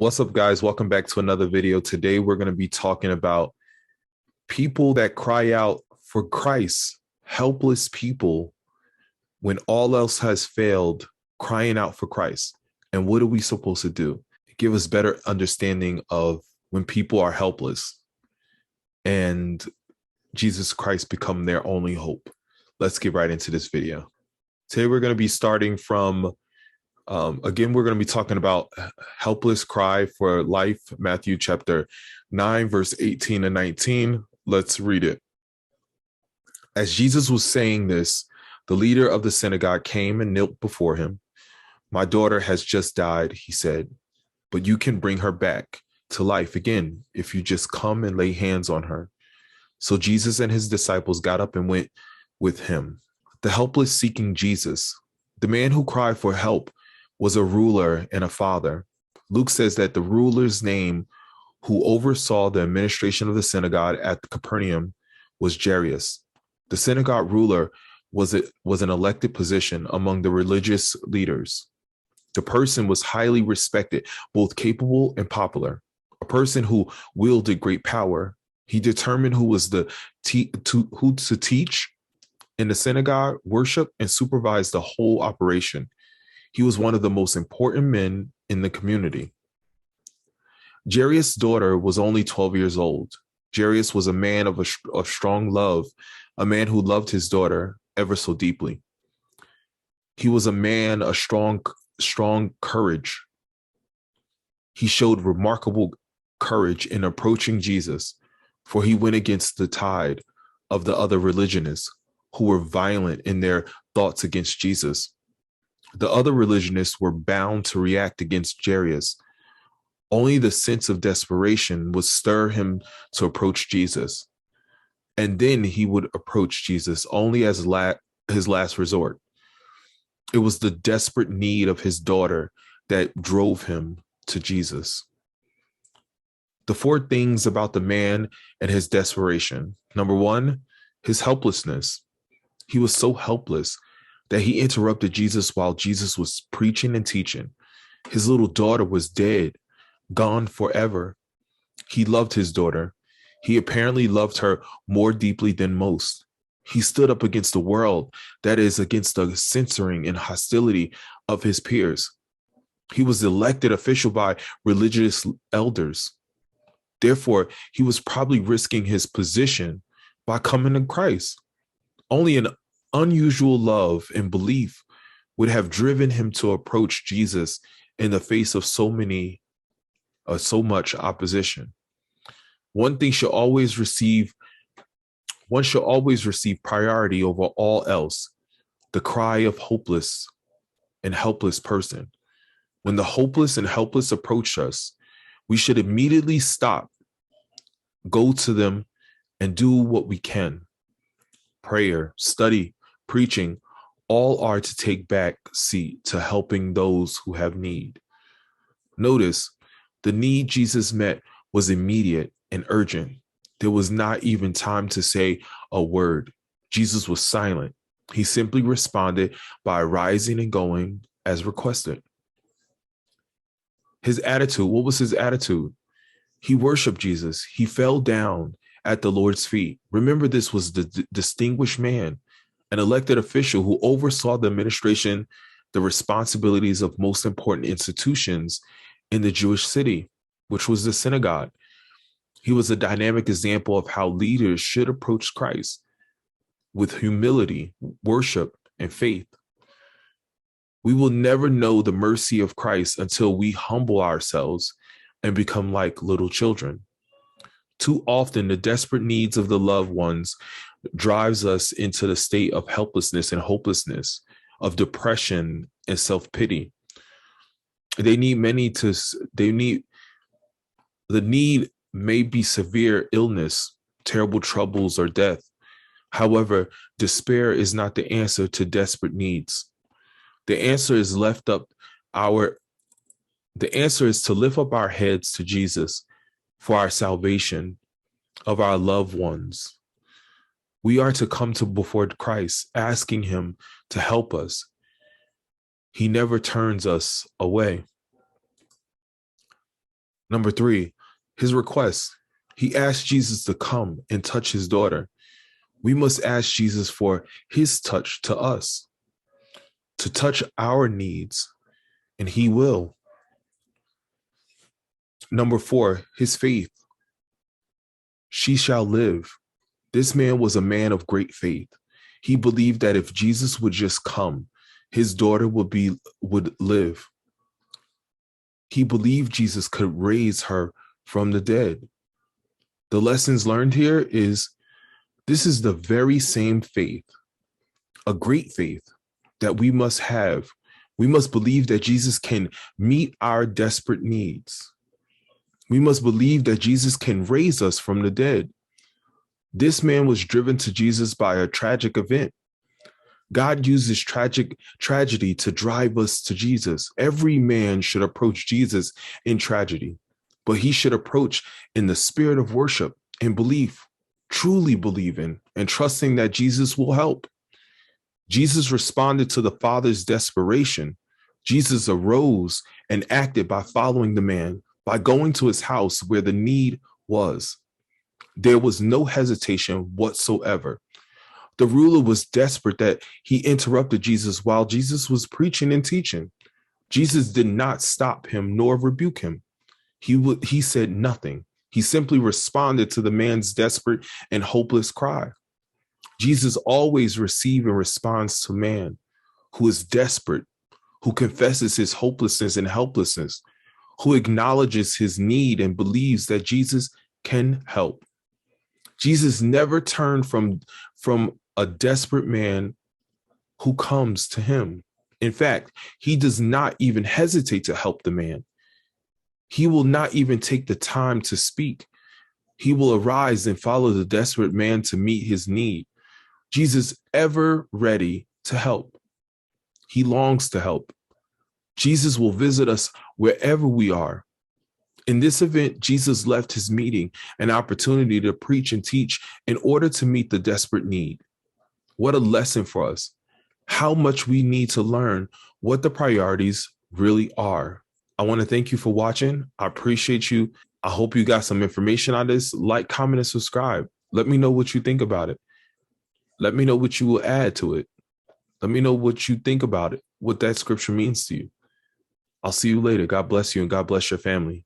What's up, guys? Welcome back to another video. Today, we're going to be talking about people that cry out for Christ, helpless people when all else has failed, crying out for Christ. And what are we supposed to do? Give us better understanding of when people are helpless and Jesus Christ become their only hope. Let's get right into this video. Today, we're going to be starting from again, we're going to be talking about helpless cry for life, Matthew chapter 9, verse 18 and 19. Let's read it. As Jesus was saying this, the leader of the synagogue came and knelt before him. My daughter has just died, he said, but you can bring her back to life again if you just come and lay hands on her. So Jesus and his disciples got up and went with him. The helpless seeking Jesus. The man who cried for help was a ruler and a father. Luke says that the ruler's name, who oversaw the administration of the synagogue at Capernaum, was Jairus. The synagogue ruler was an elected position among the religious leaders. The person was highly respected, both capable and popular. A person who wielded great power. He determined who was who to teach in the synagogue, worship, and supervise the whole operation. He was one of the most important men in the community. Jairus' daughter was only 12 years old. Jairus was a man of strong love, a man who loved his daughter ever so deeply. He was a man of strong courage. He showed remarkable courage in approaching Jesus, for he went against the tide of the other religionists who were violent in their thoughts against Jesus. The other religionists were bound to react against Jairus. Only the sense of desperation would stir him to approach Jesus. And then he would approach Jesus only as his last resort. It was the desperate need of his daughter that drove him to Jesus. The four things about the man and his desperation. Number one, his helplessness. He was so helpless that he interrupted Jesus while Jesus was preaching and teaching. His little daughter was dead, gone forever. He loved his daughter. He apparently loved her more deeply than most. He stood up against the world, that is, against the censoring and hostility of his peers. He was elected official by religious elders. Therefore, he was probably risking his position by coming to Christ. Only an unusual love and belief would have driven him to approach Jesus in the face of so much opposition. One should always receive priority over all else, the cry of hopeless and helpless person. When the hopeless and helpless approach us, we should immediately stop, go to them, and do what we can. Prayer, study, preaching, all are to take back seat to helping those who have need. Notice, the need Jesus met was immediate and urgent. There was not even time to say a word. Jesus was silent. He simply responded by rising and going as requested. His attitude, what was his attitude? He worshiped Jesus. He fell down at the Lord's feet. Remember, this was the distinguished man, an elected official who oversaw the administration, the responsibilities of most important institutions in the Jewish city, which was the synagogue. He was a dynamic example of how leaders should approach Christ with humility, worship, and faith. We will never know the mercy of Christ until we humble ourselves and become like little children. Too often, the desperate needs of the loved ones drives us into the state of helplessness and hopelessness, of depression and self-pity. The need may be severe illness, terrible troubles, or death. However, despair is not the answer to desperate needs. The answer is to lift up our heads to Jesus for our salvation of our loved ones. We are to come before Christ, asking him to help us. He never turns us away. Number 3, his request. He asked Jesus to come and touch his daughter. We must ask Jesus for his touch to us, to touch our needs, and he will. Number 4, his faith. She shall live. This man was a man of great faith. He believed that if Jesus would just come, his daughter would live. He believed Jesus could raise her from the dead. The lessons learned here is this is the very same faith, a great faith that we must have. We must believe that Jesus can meet our desperate needs. We must believe that Jesus can raise us from the dead. This man was driven to Jesus by a tragic event. God uses tragedy to drive us to Jesus. Every man should approach Jesus in tragedy, but he should approach in the spirit of worship and belief, truly believing and trusting that Jesus will help. Jesus responded to the Father's desperation. Jesus arose and acted by following the man, by going to his house where the need was. There was no hesitation whatsoever. The ruler was desperate that he interrupted Jesus while Jesus was preaching and teaching. Jesus did not stop him nor rebuke him. He said nothing. He simply responded to the man's desperate and hopeless cry. Jesus always receives and responds to man who is desperate, who confesses his hopelessness and helplessness, who acknowledges his need and believes that Jesus can help. Jesus never turned from a desperate man who comes to him. In fact, he does not even hesitate to help the man. He will not even take the time to speak. He will arise and follow the desperate man to meet his need. Jesus ever ready to help. He longs to help. Jesus will visit us wherever we are. In this event, Jesus left his meeting an opportunity to preach and teach in order to meet the desperate need. What a lesson for us. How much we need to learn what the priorities really are. I want to thank you for watching. I appreciate you. I hope you got some information on this. Like, comment, and subscribe. Let me know what you think about it. Let me know what you will add to it. Let me know what you think about it, what that scripture means to you. I'll see you later. God bless you and God bless your family.